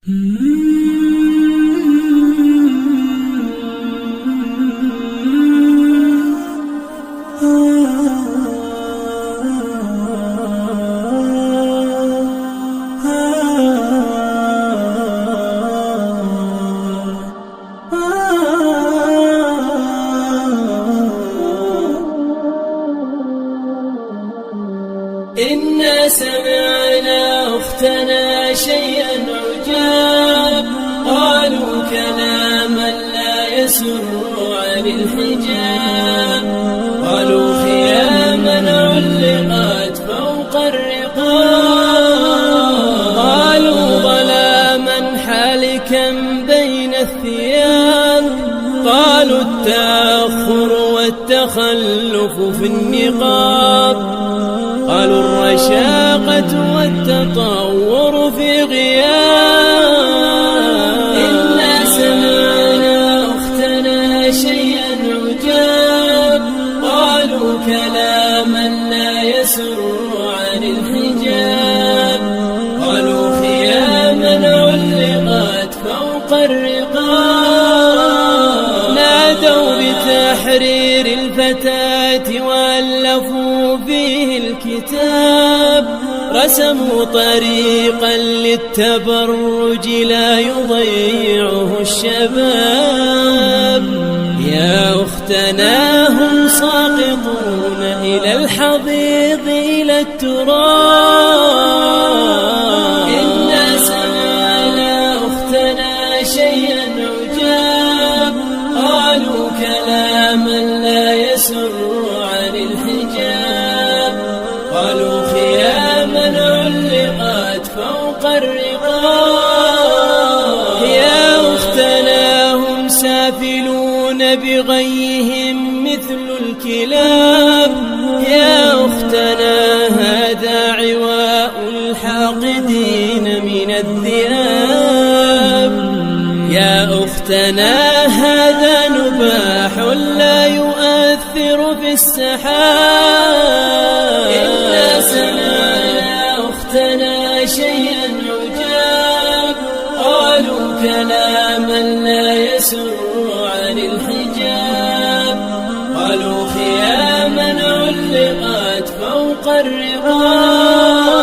إنا سمعنا أختنا شيئا عجاب، قالوا كلاما لا يسر عن الحجاب، قالوا خياما علقت فوق الرقاب، قالوا ظلاما حالكا بين الثياب، قالوا التأخر والتخلف في النقاب، قالوا الرشاقة والتطور في غياب. إنا سمعنا أختنا شيئا عجاب، قالوا كلاما لا يسر عن الحجاب، قالوا خياما علقت فوق الرقاب، نادوا بتحرير الفتاة وألفوا فيه الكتاب، رسموا طريقا للتبرج لا يضيعه الشباب. يا أختنا هم ساقطون إلى الحضيض إلى التراب. إنا سمعنا أختنا شيئا عجاب، قالوا كلاما لا يسر عن الحجاب، قالوا خياما علقت فوق الرقاب. يا أختنا هم سافلون بغيهم مثل الكلاب، يا أختنا هذا عواء الحاقدين من الذئاب، يا أختنا هذا نباح لا يؤثر في السحاب. إنا سمعنا أختنا شيئا عجاب، قالوا كلاما لا يسر عن الحجاب، قالوا خياما علقت فوق الرقاب.